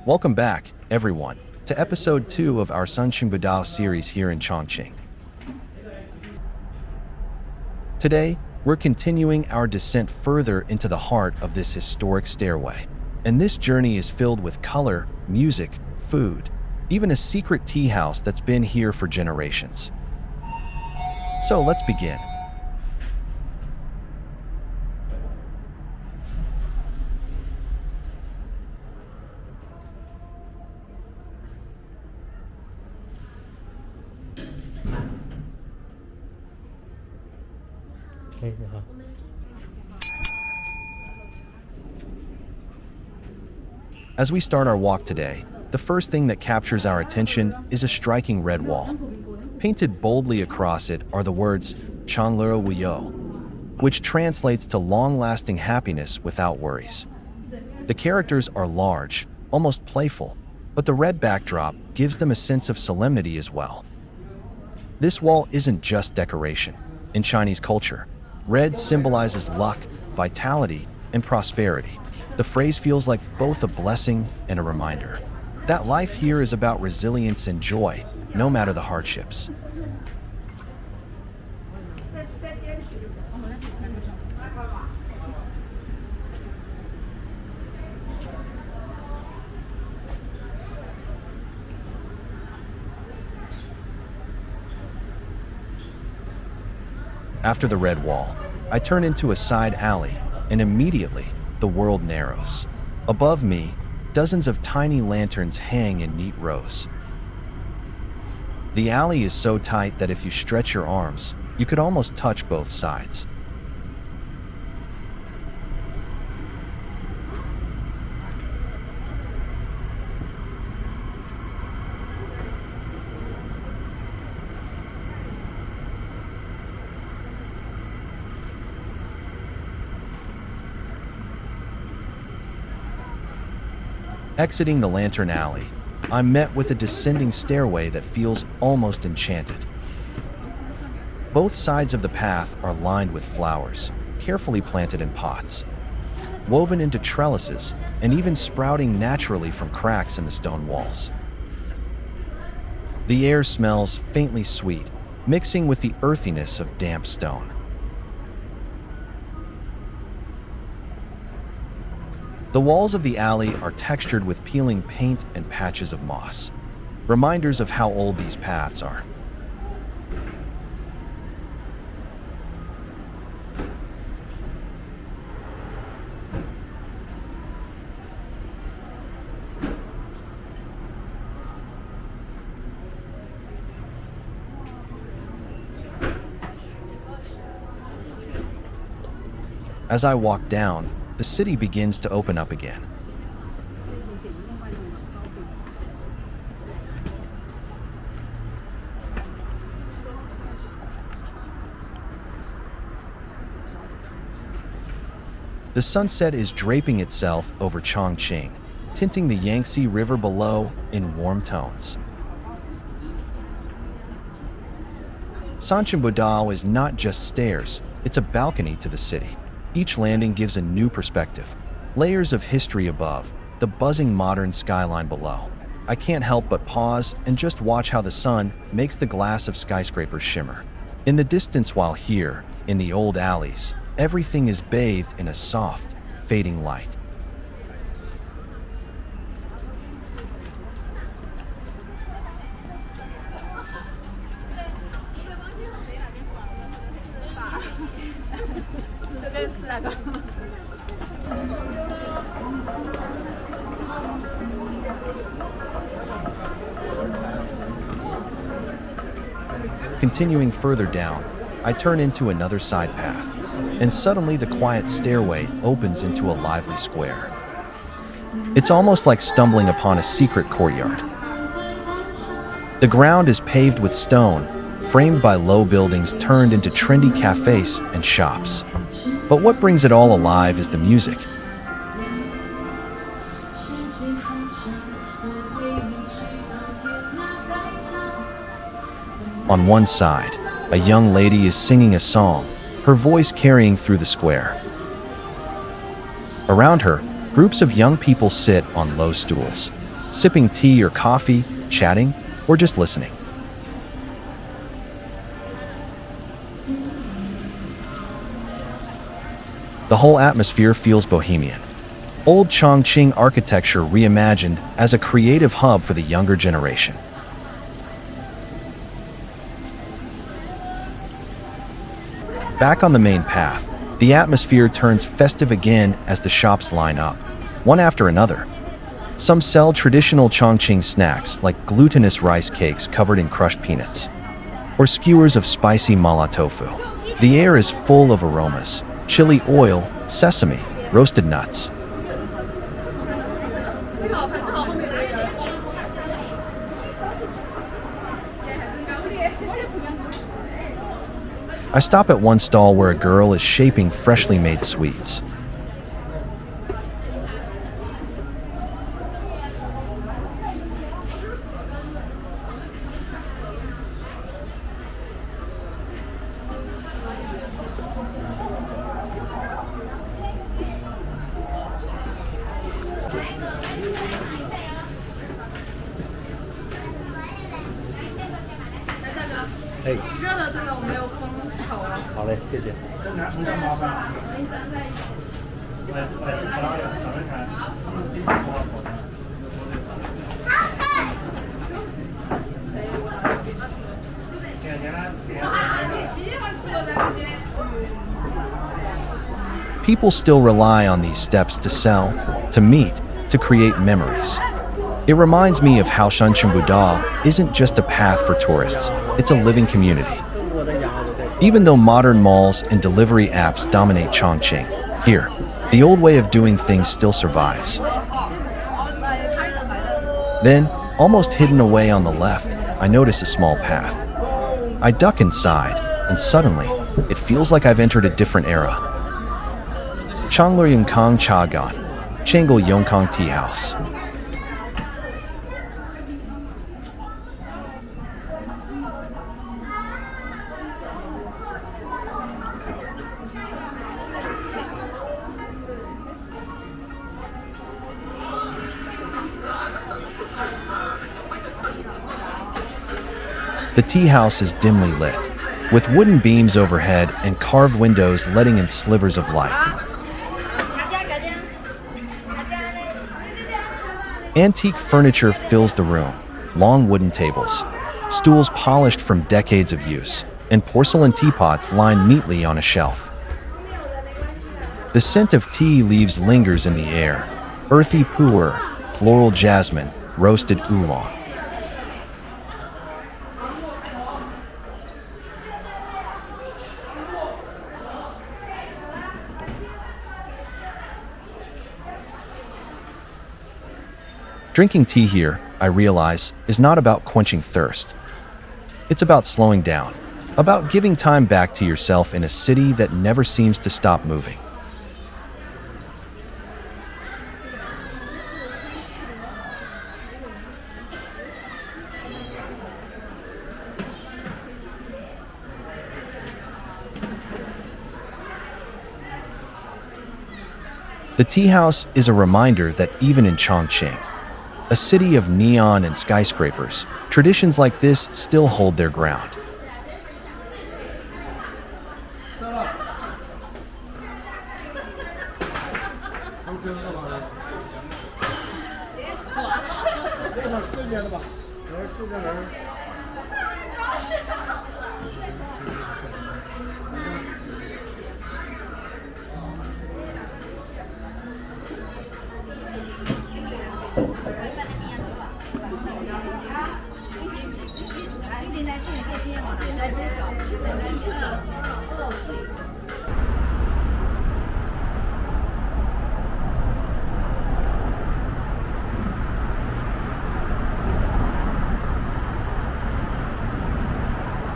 Welcome back, everyone, to episode 2 of our Shancheng Budao series here in Chongqing. Today, we're continuing our descent further into the heart of this historic stairway. And this journey is filled with color, music, food, even a secret tea house that's been here for generations. So let's begin. As we start our walk today, the first thing that captures our attention is a striking red wall. Painted boldly across it are the words Chongqing Budao, which translates to long-lasting happiness without worries. The characters are large, almost playful, but the red backdrop gives them a sense of solemnity as well. This wall isn't just decoration. In Chinese culture, red symbolizes luck, vitality, and prosperity. The phrase feels like both a blessing and a reminder that life here is about resilience and joy, no matter the hardships. After the red wall, I turn into a side alley, and immediately, the world narrows. Above me, dozens of tiny lanterns hang in neat rows. The alley is so tight that if you stretch your arms, you could almost touch both sides. Exiting the lantern alley, I'm met with a descending stairway that feels almost enchanted. Both sides of the path are lined with flowers, carefully planted in pots, woven into trellises, and even sprouting naturally from cracks in the stone walls. The air smells faintly sweet, mixing with the earthiness of damp stone. The walls of the alley are textured with peeling paint and patches of moss, reminders of how old these paths are. As I walk down, the city begins to open up again. The sunset is draping itself over Chongqing, tinting the Yangtze River below in warm tones. Shancheng Budao is not just stairs, it's a balcony to the city. Each landing gives a new perspective. Layers of history above, the buzzing modern skyline below. I can't help but pause and just watch how the sun makes the glass of skyscrapers shimmer. In the distance while here, in the old alleys, everything is bathed in a soft, fading light. Continuing further down, I turn into another side path, and suddenly the quiet stairway opens into a lively square. It's almost like stumbling upon a secret courtyard. The ground is paved with stone, framed by low buildings turned into trendy cafes and shops. But what brings it all alive is the music. On one side, a young lady is singing a song, her voice carrying through the square. Around her, groups of young people sit on low stools, sipping tea or coffee, chatting, or just listening. The whole atmosphere feels bohemian. Old Chongqing architecture reimagined as a creative hub for the younger generation. Back on the main path, the atmosphere turns festive again as the shops line up, one after another. Some sell traditional Chongqing snacks like glutinous rice cakes covered in crushed peanuts, or skewers of spicy mala tofu. The air is full of aromas: chili oil, sesame, roasted nuts. I stop at one stall where a girl is shaping freshly made sweets. People still rely on these steps to sell, to meet, to create memories. It reminds me of how Shancheng Budao isn't just a path for tourists, it's a living community. Even though modern malls and delivery apps dominate Chongqing, here, the old way of doing things still survives. Then, almost hidden away on the left, I notice a small path. I duck inside, and suddenly, it feels like I've entered a different era. Changler Yongkang Chagan, Changle Yongkang Tea House. The tea house is dimly lit, with wooden beams overhead and carved windows letting in slivers of light. Antique furniture fills the room: long wooden tables, stools polished from decades of use, and porcelain teapots lined neatly on a shelf. The scent of tea leaves lingers in the air: earthy pu'er, floral jasmine, roasted oolong. Drinking tea here, I realize, is not about quenching thirst. It's about slowing down, about giving time back to yourself in a city that never seems to stop moving. The tea house is a reminder that even in Chongqing, a city of neon and skyscrapers, traditions like this still hold their ground.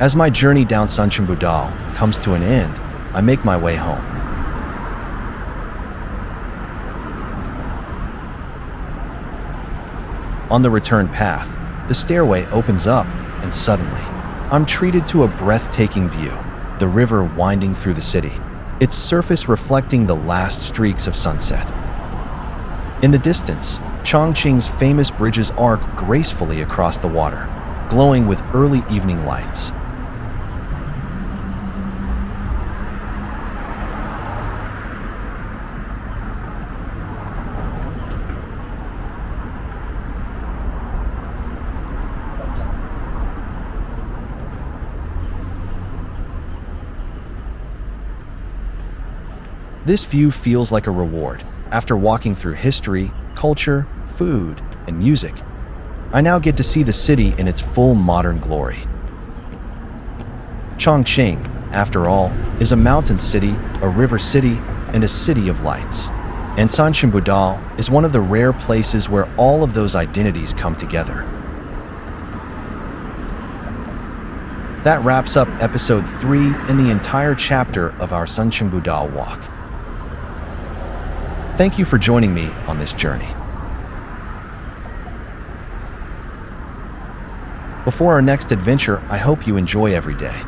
As my journey down Shancheng Budao comes to an end, I make my way home. On the return path, the stairway opens up, and suddenly, I'm treated to a breathtaking view: the river winding through the city, its surface reflecting the last streaks of sunset. In the distance, Chongqing's famous bridges arc gracefully across the water, glowing with early evening lights. This view feels like a reward. After walking through history, culture, food, and music, I now get to see the city in its full modern glory. Chongqing, after all, is a mountain city, a river city, and a city of lights. And Shancheng Budao is one of the rare places where all of those identities come together. That wraps up episode 3 and the entire chapter of our Shancheng Budao walk. Thank you for joining me on this journey. Before our next adventure, I hope you enjoy every day.